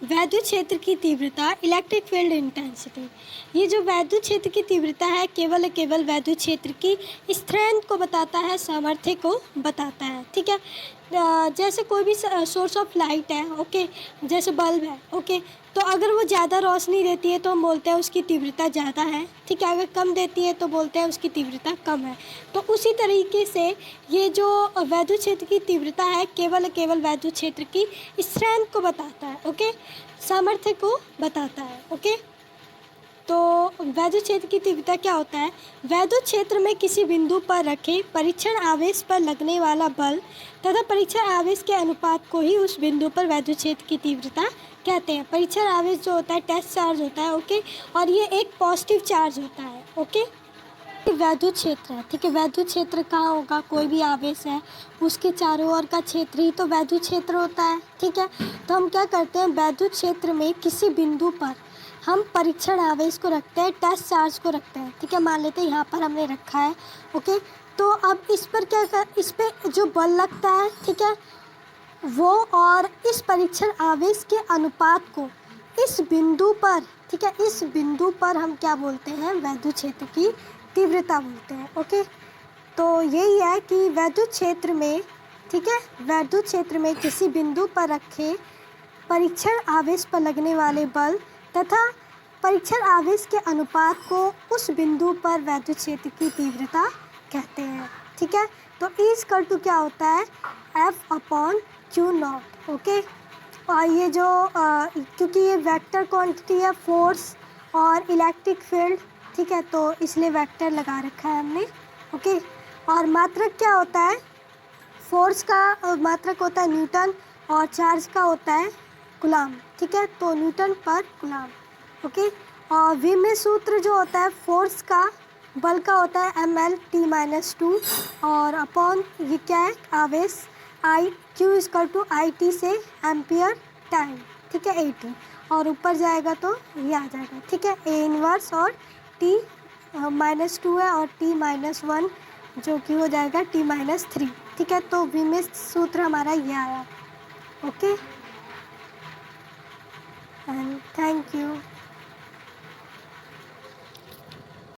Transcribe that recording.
वैद्युत क्षेत्र की तीव्रता, इलेक्ट्रिक फील्ड इंटेंसिटी। ये जो वैद्युत क्षेत्र की तीव्रता है केवल वैद्युत क्षेत्र की स्ट्रेंथ को बताता है, सामर्थ्य को बताता है। ठीक है, जैसे कोई भी सोर्स ऑफ लाइट है, ओके, जैसे बल्ब है, ओके, तो अगर वो ज़्यादा रोशनी देती है तो हम बोलते हैं उसकी तीव्रता ज़्यादा है। ठीक है, अगर कम देती है तो बोलते हैं उसकी तीव्रता कम है। तो उसी तरीके से ये जो वैद्युत क्षेत्र की तीव्रता है केवल वैद्युत क्षेत्र की स्ट्रेंथ को बताता है, ओके, सामर्थ्य को बताता है। ओके, तो वैद्युत क्षेत्र की तीव्रता क्या होता है? वैद्युत क्षेत्र में किसी बिंदु पर रखे परीक्षण आवेश पर लगने वाला बल तथा परीक्षण आवेश के अनुपात को ही उस बिंदु पर वैद्युत क्षेत्र की तीव्रता कहते हैं। परीक्षण आवेश जो होता है टेस्ट चार्ज होता है, ओके, और ये एक पॉजिटिव चार्ज होता है। ओके, वैद्युत क्षेत्र है, ठीक है, वैद्युत क्षेत्र कहाँ होगा? कोई भी आवेश है उसके चारों ओर का क्षेत्र ही तो वैद्युत क्षेत्र होता है। ठीक है, तो हम क्या करते हैं, वैद्युत क्षेत्र में किसी बिंदु पर हम परीक्षण आवेश को रखते हैं, टेस्ट चार्ज को रखते हैं। ठीक है, मान लेते हैं यहाँ पर हमने रखा है। ओके, तो अब इस पर इस पर जो बल लगता है, ठीक है, वो और इस परीक्षण आवेश के अनुपात को इस बिंदु पर, ठीक है, इस बिंदु पर हम क्या बोलते हैं? वैद्युत क्षेत्र की तीव्रता बोलते हैं। ओके, तो यही है कि वैद्युत क्षेत्र में, ठीक है, वैद्युत क्षेत्र में किसी बिंदु पर रखे परीक्षण आवेश पर लगने वाले बल तथा परीक्षण आवेश के अनुपात को उस बिंदु पर वैद्युत क्षेत्र की तीव्रता कहते हैं। ठीक है, तो E= क्या होता है? F/Q0। ओके, और ये जो क्योंकि ये वेक्टर क्वांटिटी है, फोर्स और इलेक्ट्रिक फील्ड, ठीक है, तो इसलिए वेक्टर लगा रखा है हमने। ओके, और मात्रक क्या होता है? फोर्स का मात्रक होता है न्यूटन और चार्ज का होता है कूलम। ठीक है, तो न्यूटन पर कूलम। ओके, और विमेय सूत्र जो होता है फोर्स का, बल का होता है mL/t-2 और अपॉन ये क्या है? आवेश Q=IT से एम्पियर टाइम। ठीक है, 80, और ऊपर जाएगा तो ये आ जाएगा। ठीक है, A 1 और T-2 है और T-1 जो कि हो जाएगा T-3। ठीक है, तो विमेय सूत्र हमारा ये आया। Okay, and thank you.